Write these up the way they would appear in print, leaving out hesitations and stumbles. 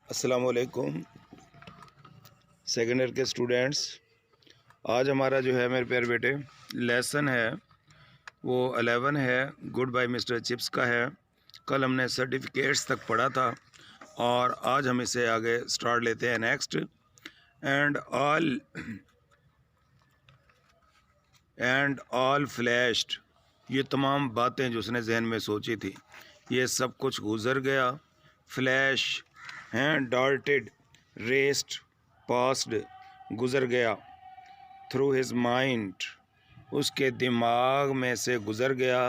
अस्सलामुअलैकुम second year के students. आज हमारा जो है मेरे प्यारे बेटे लेसन है वो 11 है, गुड बाय मिस्टर चिप्स का है। कल हमने सर्टिफिकेट्स तक पढ़ा था और आज हम इसे आगे स्टार्ट लेते हैं नेक्स्ट। एंड ऑल फ्लैश्ड, ये तमाम बातें जो उसने जहन में सोची थी ये सब कुछ गुज़र गया। फ्लैश हैं, डार्टेड, रेस्ट, पास्ड, गुज़र गया। थ्रू हिज माइंड, उसके दिमाग में से गुज़र गया।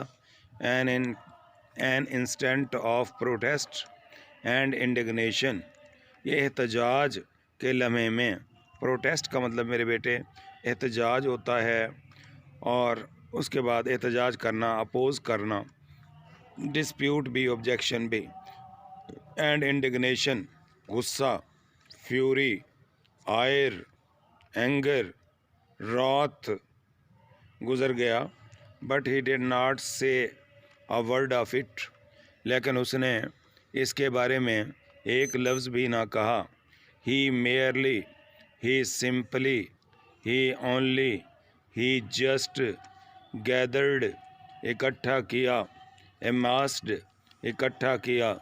An instant of protest and indignation, ये एहतजाज के लम्हे में। प्रोटेस्ट का मतलब मेरे बेटे एहतजाज होता है और उसके बाद एहतजाज करना, अपोज़ करना, डिस्प्यूट भी, ऑब्जेक्शन भी। एंड इंडिग्नेशन, गुस्सा, फ्यूरी, आयर, एंगर, रॉथ, गुज़र गया। बट ही डिड नॉट से अ वर्ड ऑफ इट, लेकिन उसने इसके बारे में एक लफ्ज़ भी ना कहा। ही मेयरली, ही सिंपली, ही ओनली, ही जस्ट गैदर्ड, इकट्ठा किया। एमास्ड, इकट्ठा किया।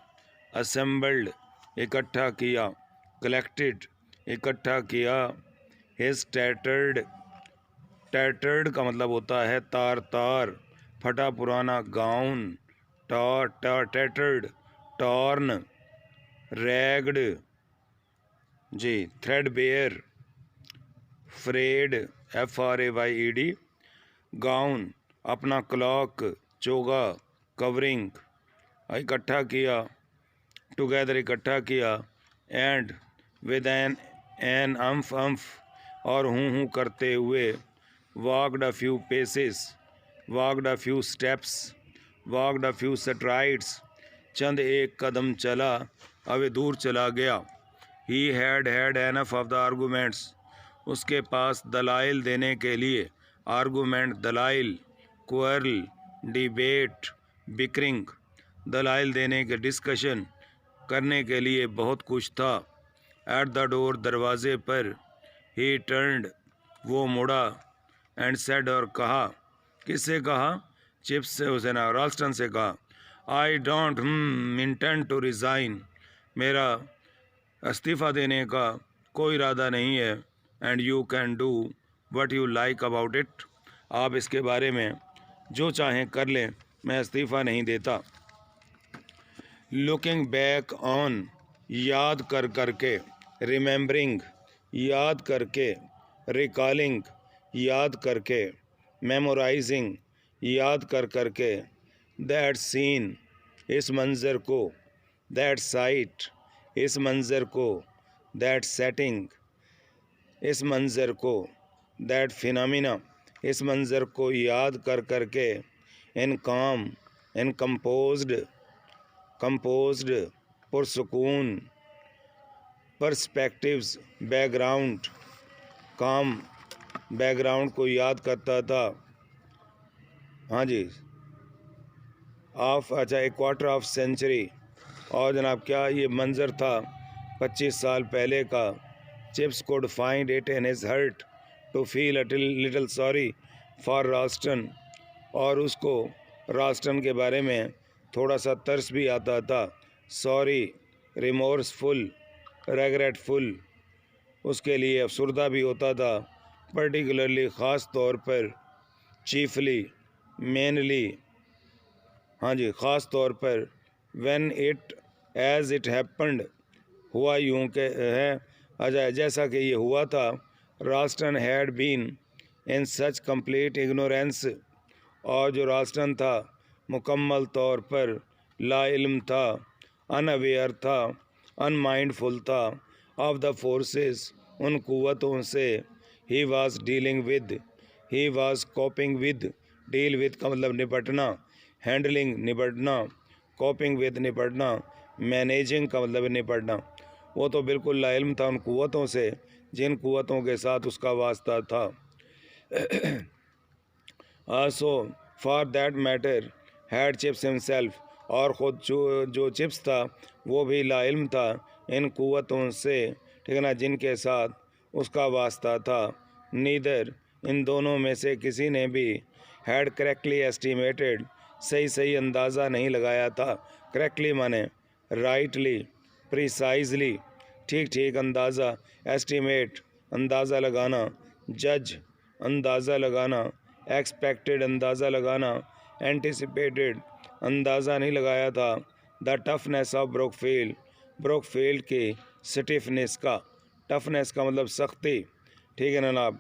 असेंबल्ड, इकट्ठा किया। कलेक्टेड, इकट्ठा किया। हिज टैटर्ड, टैटर्ड का मतलब होता है तार तार, फटा पुराना गाउन। टैटर्ड, टॉर्न, रैग्ड जी, threadbare, frayed, FRAYED, gown, अपना क्लॉक, चोगा, कवरिंग, इकट्ठा किया। टुगेदर, इकट्ठा किया। एंड विद एन अम्फ, और हूँ करते हुए। Walked a few paces, walked a few steps, walked a few strides, चंद एक कदम चला, अवे दूर चला गया। He had enough of the arguments, उसके पास दलाइल देने के लिए। आर्गूमेंट, दलाइल। क्वार्ल, डिबेट, बिकरिंग, दलाइल देने के, डिस्कशन करने के लिए बहुत कुछ था। एट द डोर, दरवाजे पर। ही टर्न्ड, वो मुड़ा। एंड सेड, और कहा। किससे कहा? चिप्स से, उसे ना, रॉल्स्टन से कहा। I don't intend to resign, मेरा इस्तीफ़ा देने का कोई इरादा नहीं है। And you can do what you like about it, आप इसके बारे में जो चाहें कर लें, मैं इस्तीफ़ा नहीं देता। लुकिंग बैक ऑन, याद कर करके। रिमेंबरिंग, याद करके। रिकॉलिंग, याद करके। मेमोराइजिंग, याद कर करके। दैट सीन, इस मंज़र को। दैट साइट, इस मंज़र को। दैट सेटिंग, इस मंज़र को। दैट फिनोमिना, इस मंज़र को याद कर करके। इन काम, इन कंपोज्ड, पुरसुकून। पर्सपेक्टिव्स, बैकग्राउंड, काम, बैकग्राउंड को याद करता था। हाँ जी, अच्छा, ए क्वार्टर ऑफ सेंचुरी, और जनाब क्या ये मंज़र था 25 साल पहले का। Chips could find it in his heart to feel a little sorry for रॉल्स्टन, और उसको रॉल्स्टन के बारे में थोड़ा सा तरस भी आता था। सॉरी, रिमोर्सफुल, रेग्रेटफुल, उसके लिए अफसुर्दा भी होता था। पर्टिकुलरली, ख़ास तौर पर। चीफली, मेनली, हाँ जी, ख़ास तौर पर। When it, as it happened, हुआ यूँ के है, अच्छा, जैसा कि ये हुआ था। Ralston had been in such complete ignorance, और जो रॉल्स्टन था मुकम्मल तौर पर ला इल्म था, अनअवेयर था, अनमाइंडफुल था। ऑफ द फोर्सेस, उन क़ुव्वतों से। He was dealing with, he was coping with, deal with का मतलब निपटना, हैंडलिंग, निपटना, कोपिंग विद, निपटना, मैनेजिंग का मतलब निपटना। वो तो बिल्कुल लाइल्म था उन क़ुव्वतों से जिन क़ुव्वतों के साथ उसका वास्ता था। Also for that matter had chips himself, और ख़ुद जो चिप्स था वो भी लाइल्म था इन क़ुव्वतों से, ठीक है ना, जिनके साथ उसका वास्ता था। नीदर, इन दोनों में से किसी ने भी हैड करेक्टली एस्टिमेटेड, सही अंदाज़ा नहीं लगाया था। करेक्टली माने राइटली, प्रिसाइजली ठीक अंदाज़ा, एस्टिमेट अंदाज़ा लगाना, जज अंदाज़ा लगाना, एक्सपेक्टेड अंदाज़ा लगाना, एंटिसिपेटेड अंदाज़ा नहीं लगाया था। द टफनेस ऑफ ब्रोकफील्ड की स्टिफनेस का, टफनेस का मतलब सख्ती, ठीक है ना जनाब।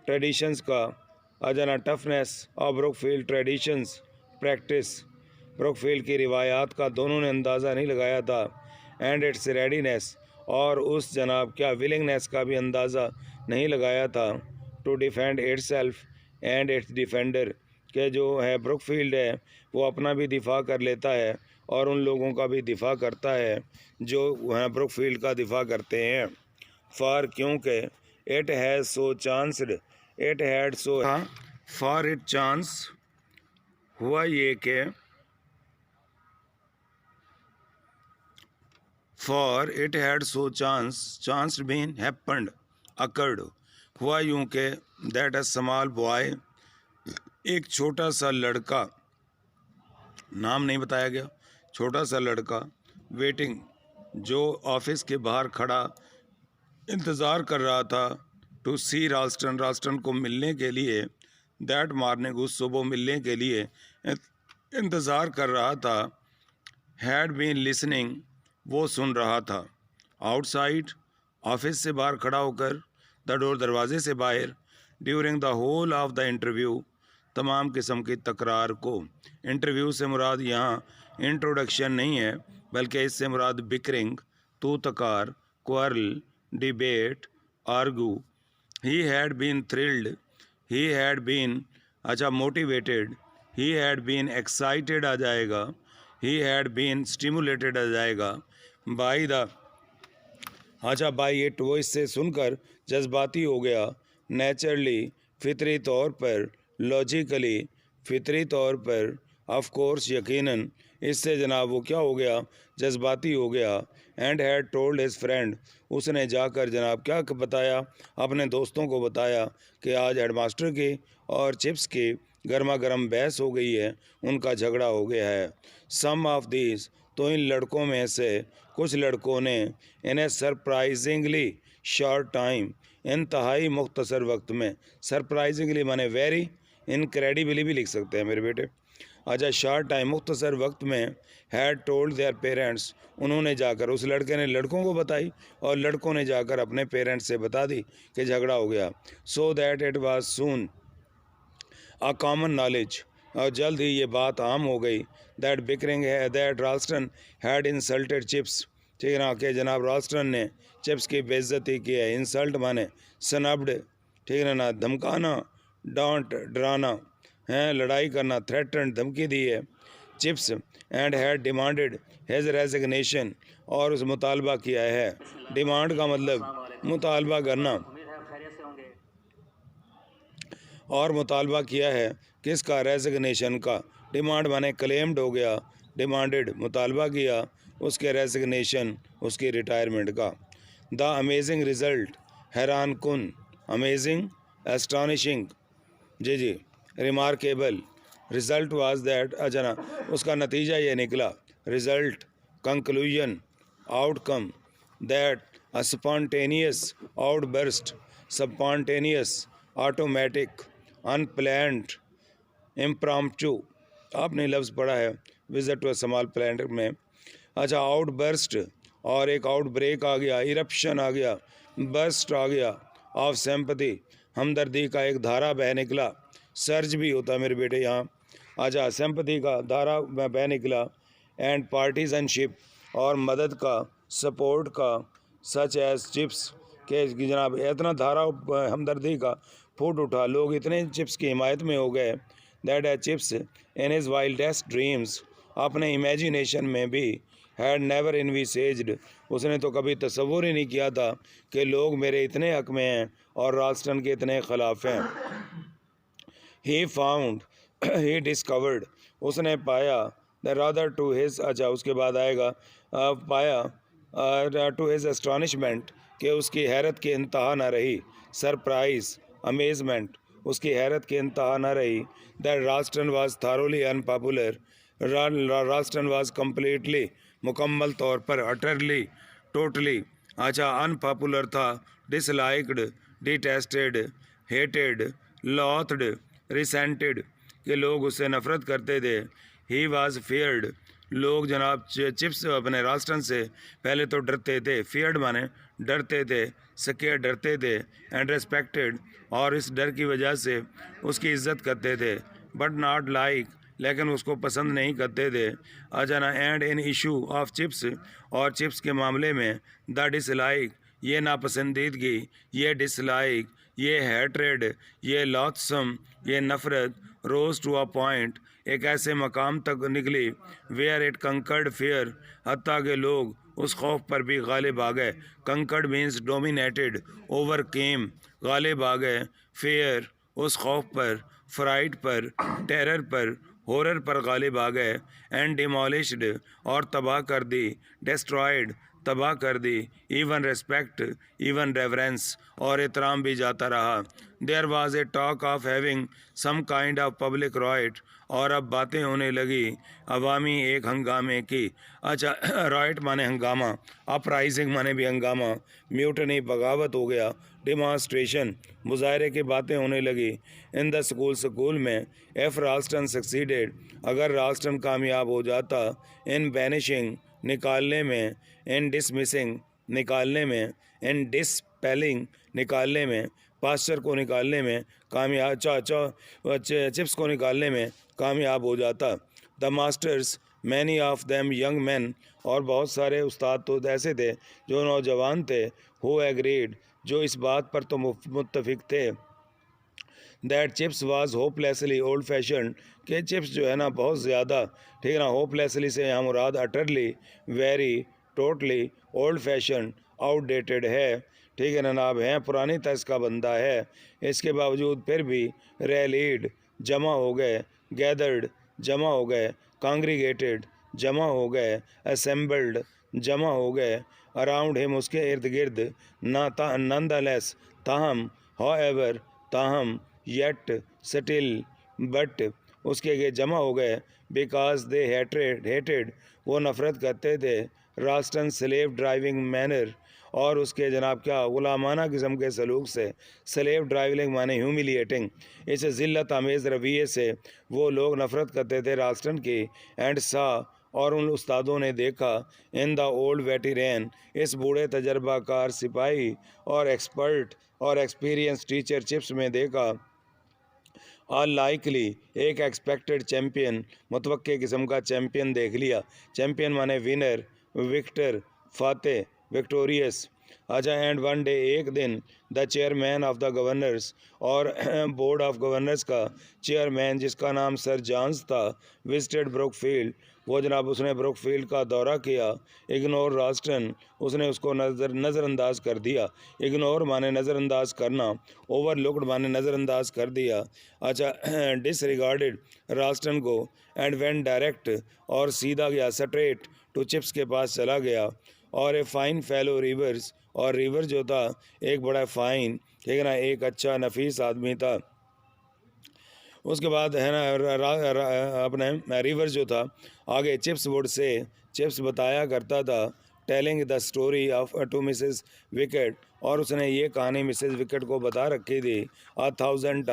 ट्रेडिशंस का अजना toughness of Brookfield traditions practice, Brookfield की रिवायात का दोनों ने अंदाज़ा नहीं लगाया था। एंड इट्स रेडीनेस, और उस जनाब क्या विलिंगनेस का भी अंदाज़ा नहीं लगाया था। To defend itself and its defender, के जो है ब्रुकफील्ड है वो अपना भी दिफा कर लेता है और उन लोगों का भी दिफा करता है जो वह ब्रुकफील्ड का दिफा करते हैं। फॉर, क्योंकि it has so chanced, it had so, for it chance हुआ ये कि, for it had so chanced been happened occurred, हुआ यूं के दैट अ स्मॉल बॉय, एक छोटा सा लड़का, नाम नहीं बताया गया, छोटा सा लड़का, वेटिंग, जो ऑफिस के बाहर खड़ा इंतज़ार कर रहा था, टू सी राल्स्टन को मिलने के लिए, दैट मॉर्निंग, उस सुबह मिलने के लिए इंतज़ार कर रहा था। हैड बीन लिसनिंग, वो सुन रहा था। आउटसाइड, ऑफिस से बाहर खड़ा होकर, द डोर, दरवाजे से बाहर, during the whole of the interview, तमाम किस्म की तकरार को। इंटरव्यू से मुराद यहाँ इंट्रोडक्शन नहीं है, बल्कि इससे मुराद बिकरिंग, तू तकार, quarrel, debate, argue. He had been thrilled, he had been, अच्छा motivated, he had been excited आ जाएगा, ही हैड बीन स्टिमुलेटेड आ जाएगा, बाई द, अच्छा बाई इट, वो इससे सुनकर जज्बाती हो गया। नेचुरली, फितरी तौर पर, लॉजिकली, फितरी तौर पर, ऑफ कोर्स यकीनन, इससे जनाब वो क्या हो गया, जज्बाती हो गया। And had told his friend, उसने जाकर जनाब क्या बताया, अपने दोस्तों को बताया कि आज हेडमास्टर की और चिप्स की गर्मा गर्म बहस हो गई है, उनका झगड़ा हो गया है। सम ऑफ दीज, तो इन लड़कों में से कुछ लड़कों ने, इन्हें सरप्राइजिंगली शॉर्ट टाइम, इंतहाई मुख्तसर वक्त में, सरप्राइजिंगली माने वेरी, इनक्रेडिबली भी लिख सकते हैं मेरे बेटे। अच्छा, शॉर्ट टाइम, मुख्तसर वक्त में, हैड टोल्ड देयर पेरेंट्स, उन्होंने जाकर, उस लड़के ने लड़कों को बताई और लड़कों ने जाकर अपने पेरेंट्स से बता दी कि झगड़ा हो गया। So that it was soon a common knowledge, और जल्द ही ये बात आम हो गई, दैट बिकरिंग है, दैट राल्स्टन हैड इंसल्टेड चिप्स, ठीक है ना, कि जनाब राल्स्टन ने चिप्स की बेइज्जती की है। इंसल्ट माने स्नब्ड, ठीक है ना, धमकाना, डॉन्ट, डराना, हैं, लड़ाई करना, थ्रेटन, धमकी दी है chips. And had demanded his resignation, और उस मुतालबा किया है, डिमांड का मतलब मुतालबा करना, और मुतालबा किया है किसका, रेजिग्नेशन का। डिमांड माने क्लेम्ड हो गया, डिमांडेड मुतालबा किया उसके रेजिग्नेशन, उसकी रिटायरमेंट का। द अमेजिंग रिज़ल्ट, हैरान कुन, अमेजिंग, एस्टॉनिशिंग, जी, रिमार्केबल, रिज़ल्ट वाज दैट, अच्छा ना, उसका नतीजा ये निकला, result, conclusion, outcome, that a spontaneous outburst, spontaneous, automatic, unplanned, impromptu, आपने लफ्ज़ पढ़ा है विजिट टू स्मॉल प्लैनेट में। अच्छा, आउटबर्स्ट, और एक आउट ब्रेक आ गया, इरप्शन आ गया, बर्स्ट आ गया, ऑफ सिंपैथी, हमदर्दी का एक धारा बह निकला, सर्ज भी होता है मेरे बेटे यहाँ, अच्छा, सिंपैथी का धारा बह निकला, एंड पार्टीजनशिप, और मदद का, सपोर्ट का, सच एज चिप्स, के जनाब इतना धारा हमदर्दी का फूट उठा, लोग इतने चिप्स की हिमायत में हो गए, that as Chips in his wildest dreams, अपने इमेजिनेशन में भी, हैड नेवर इनविसेज्ड, उसने तो कभी तसव्वुर ही नहीं किया था कि लोग मेरे इतने हक में हैं और राल्स्टन के इतने ख़िलाफ़ हैं। ही फाउंड, ही डिस्कवर्ड, उसने पाया द रादर टू हिज, अच्छा उसके बाद आएगा पाया टू हिज एस्टॉनिशमेंट, कि उसकी हैरत की इंतहा न रही, सरप्राइज अमेजमेंट, उसकी हैरत की इंतहा न रही, that Ralston was thoroughly unpopular, Ralston was completely मुकम्मल तौर पर, अटरली टोटली, अच्छा अनपॉपुलर था, disliked detested, hated loathed, resented, कि लोग उससे नफ़रत करते थे, ही वाज फियर्ड, लोग जनाब चिप्स अपने रास्टन से पहले तो डरते थे, फियर्ड माने डरते थे, सकेयर डरते थे, एंड रेस्पेक्टेड, और इस डर की वजह से उसकी इज्जत करते थे, बट नॉट लाइक, लेकिन उसको पसंद नहीं करते थे, Ajna and in issue of chips, और चिप्स के मामले में द डिसलाइक, ये नापसंदीदगी, ये डिसलाइक, ये हैट्रेड, ये लॉथसम, ये नफ़रत, रोज टू अ पॉइंट, एक ऐसे मकाम तक निकली, वेयर इट कंकर्ड फेयर, हत्ता के लोग उस खौफ पर भी गालिब आ गए, कंकर्ड मीन्स डोमिनेटेड, ओवर केम, गालिब आ गए, फेयर उस खौफ पर, फ्राइट पर, टेरर पर, हॉरर पर गालिब आ गए, एंड डिमोलिश्ड, और तबाह कर दी, डिस्ट्रॉयड, तबाह कर दी, इवन रिस्पेक्ट, इवन रेवरेंस, और एहतराम भी जाता रहा, there was a talk of having some kind of public right, और अब बातें होने लगी अवामी एक हंगामे की, अच्छा राइट माने हंगामा, अपराइजिंग माने भी हंगामा, म्यूटनी बगावत हो गया, डिमॉन्स्ट्रेशन मुजाहरे की बातें होने लगी, इन द स्कूल, स्कूल में, एफ राल्स्टन सक्सीडेड, अगर राल्स्टन कामयाब हो जाता, इन बैनिशिंग निकालने में, इन डिसमिसिंग निकालने में, इन डिसपेलिंग निकालने में, पास्चर को निकालने में कामयाब, चिप्स को निकालने में कामयाब हो जाता, the masters many of them young man, और बहुत सारे उस्ताद तो ऐसे थे जो नौजवान थे, हु एग्रीड, जो इस बात पर तो मुत्तफिक थे, that chips was hopelessly old fashion, के चिप्स जो है ना बहुत ज़्यादा, ठीक है ना, होपलेसली से यहाँ मुराद utterly, very, totally, old fashion, outdated है, ठीक है ना, नाब हैं पुरानी तर्ज का बंदा है, इसके बावजूद फिर भी रैलीड जमा हो गए, गैदर्ड जमा हो गए, कांग्रीगेटेड जमा हो गए, असेंबल्ड जमा हो गए, अराउंड हिम उसके इर्द गिर्द, नंदलेस ताहम, हाउएवर ताहम, येट स्टिल बट, उसके आगे जमा हो गए, बिकॉज दे हेटेड, वो नफ़रत करते थे, रास्टन स्लेव ड्राइविंग मैनर, और उसके जनाब क्या गुलामाना किस्म के सलूक से, स्लेव ड्राइविंग माने ह्यूमिलिएटिंग, इस ज़िल्लत आमेज़ रवैये से वो लोग नफ़रत करते थे रास्टन की, एंड सा, और उन उस्तादों ने देखा, इन द ओल्ड वेटेरन, इस बूढ़े तजर्बाकार सिपाही और एक्सपर्ट और एक्सपीरियंस टीचर चिप्स में देखा, ऑल लाइकली, एक एक्सपेक्टेड चैम्पियन, मुतवक्के किस्म का चैम्पियन देख लिया, चैम्पियन माने विनर, विक्टर, फाते, विक्टोरियस, अच्छा, एंड वन डे, एक दिन, the chairman of the governors, और बोर्ड ऑफ गवर्नर्स का चेयरमैन जिसका नाम सर जॉन्स था, विजिटेड ब्रुकफील्ड, वो जनाब उसने ब्रुकफील्ड का दौरा किया, इग्नोर रास्टन, उसने उसको नज़रअंदाज कर दिया, इग्नोर माने नज़रअंदाज करना, ओवरलुक्ड माने नज़रअंदाज कर दिया, अच्छा डिसरिगार्डेड रास्टन को, एंड वेंट डायरेक्ट, और सीधा गया स्ट्रेट टू चिप्स के पास चला गया, और ए फाइन फेलो रिवर्स, और रिवर जो था एक बड़ा फ़ाइन, ठीक है ना, एक अच्छा नफीस आदमी था, उसके बाद है ना अपने रिवर जो था आगे चिप्स वुड से, चिप्स बताया करता था, telling the story of to Mrs Wickett, और उसने ये कहानी मिसेस विकेट को बता रखी थी, 1000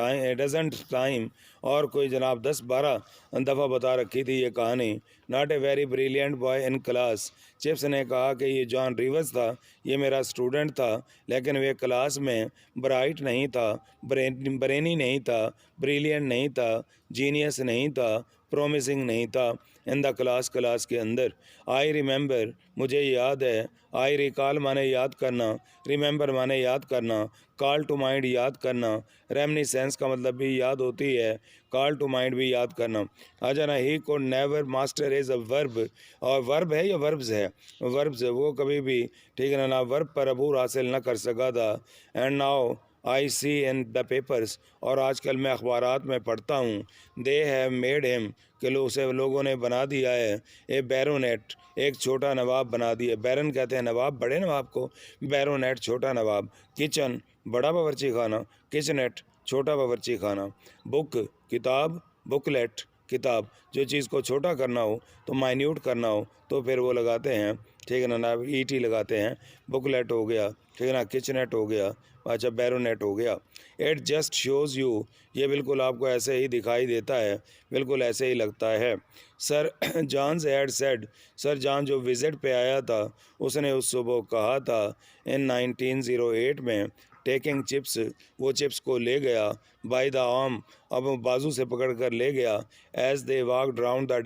टाइम, और कोई जनाब 10-12 दफ़ा बता रखी थी ये कहानी, not a very brilliant boy in class, chips ने कहा कि ये जॉन रिवर्स था, ये मेरा स्टूडेंट था, लेकिन वे क्लास में ब्राइट नहीं था, ब्रेनी नहीं था, ब्रिलियंट नहीं था, जीनियस नहीं था, प्रोमिसिंग नहीं था, इन द क्लास के अंदर, आई रिमेंबर, मुझे याद है, आई रिकॉल माने याद करना, रिमेंबर माने याद करना, कॉल टू माइंड याद करना, रेमनिसेंस का मतलब भी याद होती है, कॉल टू माइंड भी याद करना, अच्छा ना, ही को never master is a verb, और वर्ब है या वर्ब्स है, वर्ब्स, वो कभी भी, ठीक है ना, वर्ब पर अबूर हासिल न कर सका था, and now I see in the papers, और आजकल मैं अखबारात में पढ़ता हूँ, दे हैव मेड हिम, कि उसे लोगों ने बना दिया है, ए बैरोनेट, एक छोटा नवाब बना दिया। बैरन कहते हैं नवाब, बड़े नवाब को, बैरोनेट छोटा नवाब। किचन बड़ा बावर्ची खाना, किचनेट छोटा बावर्ची खाना। बुक किताब, बुकलेट किताब, जो चीज़ को छोटा करना हो तो माइन्यूट करना हो तो फिर वो लगाते हैं, ठीक है ना, ईटी लगाते हैं। बुकलेट हो गया, ठीक है ना, किचनेट हो गया, अच्छा बैरोनेट हो गया। इट जस्ट शोज़ यू, ये बिल्कुल आपको ऐसे ही दिखाई देता है, बिल्कुल ऐसे ही लगता है। Sir Johns had said, Sir John जो विज़िट पे आया था उसने उस सुबह कहा था इन 1908 में, टेकिंग चिप्स, वो चिप्स को ले गया, बाय द आर्म, अब वो बाजू से पकड़ कर ले गया, as they walked round the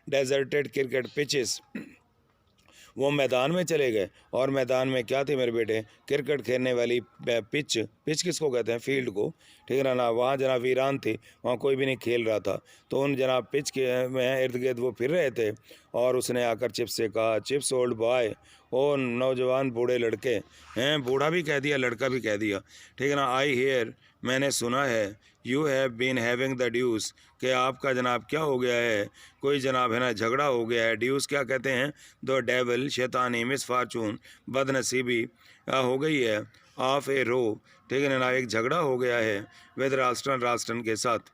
deserted cricket pitches, वो मैदान में चले गए, और मैदान में क्या थे मेरे बेटे, क्रिकेट खेलने वाली पिच, पिच किसको कहते हैं, फील्ड को, ठीक है ना, वहाँ जनाब वीरान थी, वहाँ कोई भी नहीं खेल रहा था, तो उन जनाब पिच के में इर्द गिर्द वो फिर रहे थे, और उसने आकर चिप्स से कहा, चिप्स ओल्ड बॉय, ओ नौजवान बूढ़े लड़के हैं, बूढ़ा भी कह दिया लड़का भी कह दिया, ठीक है ना, आई हेयर, मैंने सुना है, you have been having the deuce, कि आपका जनाब क्या हो गया है, कोई जनाब है ना झगड़ा हो गया है। ड्यूस क्या कहते हैं, द डेवल, शैतानी, मिस फार्चून, बदनसीबी हो गई है, ऑफ ए रो, ठीक है ना, एक झगड़ा हो गया है विद राल्स्टन, राल्स्टन के साथ।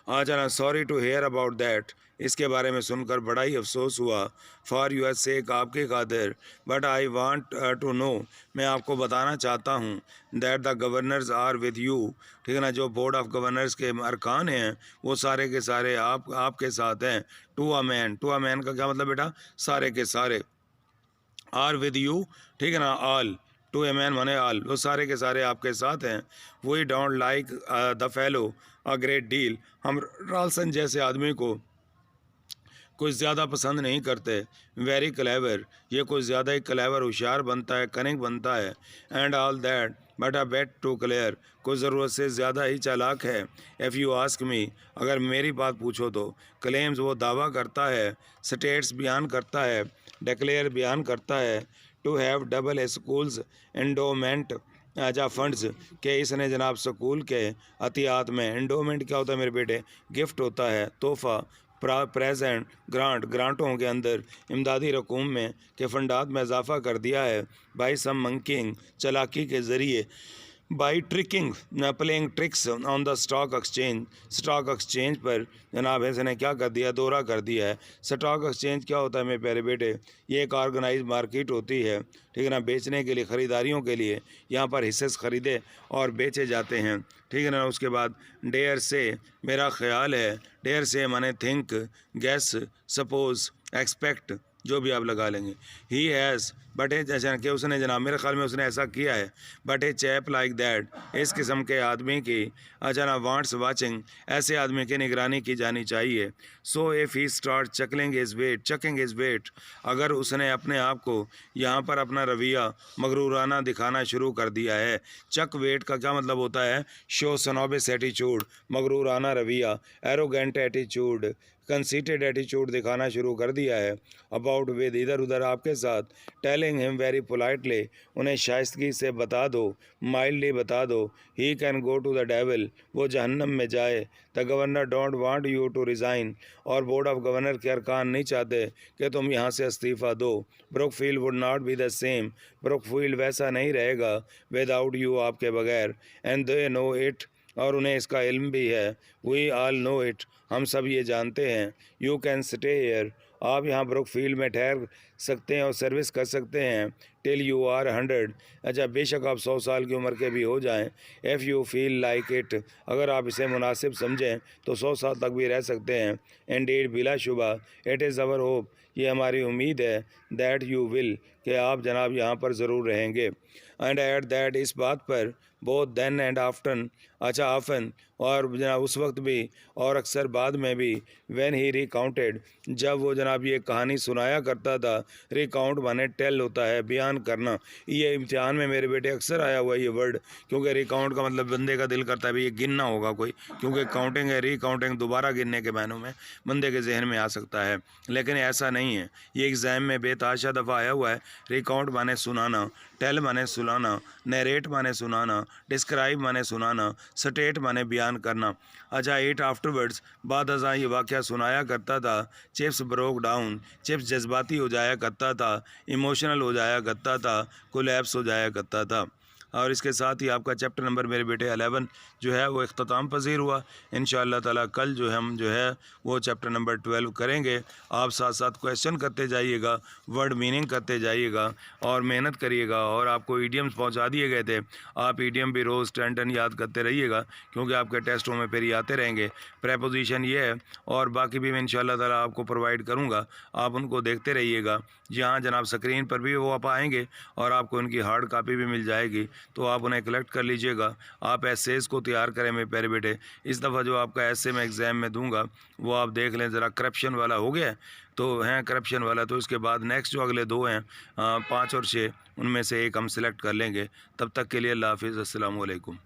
अच्छा ना, sorry to hear about that, इसके बारे में सुनकर बड़ा ही अफसोस हुआ, फॉर यूर सेक, आपके खातिर, but I want to know, मैं आपको बताना चाहता हूँ, that the governors are with you, ठीक है ना, जो बोर्ड ऑफ गवर्नर्स के अरकान हैं वो सारे के सारे आपके साथ हैं। To a man, to a man का क्या मतलब बेटा, सारे के सारे, आर विद यू, ठीक है ना, ऑल, टू ए मैन माने ऑल, वो सारे के सारे आपके साथ हैं। We don't like the fellow a great deal, हम राल्सन जैसे आदमी को कुछ ज़्यादा पसंद नहीं करते। वेरी क्लेवर, ये कुछ ज़्यादा ही क्लेवर, होशियार बनता है, कनिंग बनता है। And all that, but a bit too clear, कुछ ज़रूरत से ज़्यादा ही चालाक है। इफ़ यू आस्क मी, अगर मेरी बात पूछो तो। क्लेम्स, वो दावा करता है, स्टेट्स बयान करता है, डिक्लेयर बयान करता है, to have double schools endowment, अच्छा फंड्स, के इसने जनाब स्कूल के अतियात में, एंडोमेंट क्या होता है मेरे बेटे, गिफ्ट होता है, तोहफ़ा, प्रेजेंट, ग्रांट, ग्रांटों के अंदर इमदादी रकूम में के फंडात में इजाफा कर दिया है, बाई सम मंकिंग, चालाकी के ज़रिए, by tricking, playing tricks on the stock exchange, stock exchange पर जनाब इसने क्या कर दिया, दौरा कर दिया है। स्टॉक एक्सचेंज क्या होता है मेरे प्यारे बेटे, ये एक ऑर्गेनाइज मार्केट होती है, ठीक है ना, बेचने के लिए, ख़रीदारियों के लिए, यहाँ पर हिस्से ख़रीदे और बेचे जाते हैं, ठीक है ना। उसके बाद डेयर से, मेरा ख्याल है, डेयर से माने थिंक, गैस, सपोज, एक्सपेक्ट, जो भी आप लगा लेंगे। ही हैज़, बट ए, जैसा कि उसने जनाब मेरे ख्याल में उसने ऐसा किया है, but A chap like that, इस किस्म के आदमी की, अच्छा ना, वांट्स वाचिंग, ऐसे आदमी की निगरानी की जानी चाहिए। So if he start chuckling is weight, chucking is weight, अगर उसने अपने आप को यहाँ पर अपना रवैया मगरूराना दिखाना शुरू कर दिया है। चक वेट का क्या मतलब होता है, शो सनोबिस एटीट्यूड, मगरूराना रवैया, एरोगेंट एटीट्यूड, कंसीटेड एटीट्यूड दिखाना शुरू कर दिया है। अबाउट विद, इधर उधर आपके साथ। टेलिंग हिम वेरी पोलाइटली, उन्हें शाइस्तगी से बता दो, माइल्डली बता दो, he can go to the devil, वो जहन्नम में जाए। The governor don't want you to resign, और बोर्ड ऑफ गवर्नर के अरकान नहीं चाहते कि तुम यहाँ से इस्तीफ़ा दो। Brookfield would not be the same, Brookfield वैसा नहीं रहेगा विदाउट यू, आपके बगैर। एंड दे नो इट, और उन्हें इसका इल्म भी है। वी ऑल नो इट, हम सब ये जानते हैं। यू कैन स्टे हेयर, आप यहाँ ब्रुकफील्ड में ठहर सकते हैं और सर्विस कर सकते हैं, टिल यू आर 100, अच्छा बेशक आप 100 साल की उम्र के भी हो जाएं। If you feel like it, अगर आप इसे मुनासिब समझें तो 100 साल तक भी रह सकते हैं। इंडीड, बिलाशुबा, इट इज़ अवर होप, ये हमारी उम्मीद है, दैट यू विल, कि आप जनाब यहाँ पर ज़रूर रहेंगे। एंड एट दैट, इस बात पर, बोथ देन एंड आफ्टन, अच्छा ऑफन, और जनाब उस वक्त भी और अक्सर बाद में भी व्हेन ही रिकाउंटेड, जब वो जनाब ये कहानी सुनाया करता था। रिकाउंट माने टेल होता है, बयान करना। ये इम्तिहान में मेरे बेटे अक्सर आया हुआ है ये वर्ड, क्योंकि रिकाउंट का मतलब बंदे का दिल करता है भाई ये गिनना होगा कोई, क्योंकि काउंटिंग है, रिकाउंटिंग दोबारा गिनने के मायनों में बंदे के जहन में आ सकता है, लेकिन ऐसा नहीं है। ये एग्ज़ाम में बेताशा दफ़ा आया हुआ है। रिकाउंट माने सुनाना, टेल माने सुनाना, नरेट माने सुनाना, डिस्क्राइब माने सुनाना, स्टेट माने बयान करना। अच्छा, इट आफ्टरवर्ड्स, बाद अज़ां ये वाक़या सुनाया करता था। चिप्स ब्रोक डाउन, चिप्स जज्बाती हो जाया करता था, इमोशनल हो जाया करता था, कोलैप्स हो जाया करता था। और इसके साथ ही आपका चैप्टर नंबर मेरे बेटे 11 जो है वो इख्तिताम पज़ीर हुआ। इंशाअल्लाह ताला कल जो हम जो है वो चैप्टर नंबर 12 करेंगे। आप साथ साथ क्वेश्चन करते जाइएगा, वर्ड मीनिंग करते जाइएगा और मेहनत करिएगा। और आपको ईडियम्स पहुंचा दिए गए थे, आप ईडियम भी रोज़ 10 याद करते रहिएगा, क्योंकि आपके टेस्टों में फिर ये आते रहेंगे। प्रेपोजिशन ये है और बाकी भी मैं इंशाअल्लाह ताला आपको प्रोवाइड करूँगा, आप उनको देखते रहिएगा। यहाँ जनाब स्क्रीन पर भी वो आप आएँगे और आपको उनकी हार्ड कापी भी मिल जाएगी, तो आप उन्हें कलेक्ट कर लीजिएगा। आप एसेस को तैयार करें मेरे प्यारे बेटे। इस दफ़ा जो आपका एसे मैं एग्ज़ाम में दूंगा वो आप देख लें ज़रा। करप्शन वाला हो गया तो हैं करप्शन वाला, तो इसके बाद नेक्स्ट जो अगले 2 हैं 5 और 6, उनमें से एक हम सिलेक्ट कर लेंगे। तब तक के लिए अल्लाह हाफ़िज़, अस्सलामु अलैकुम।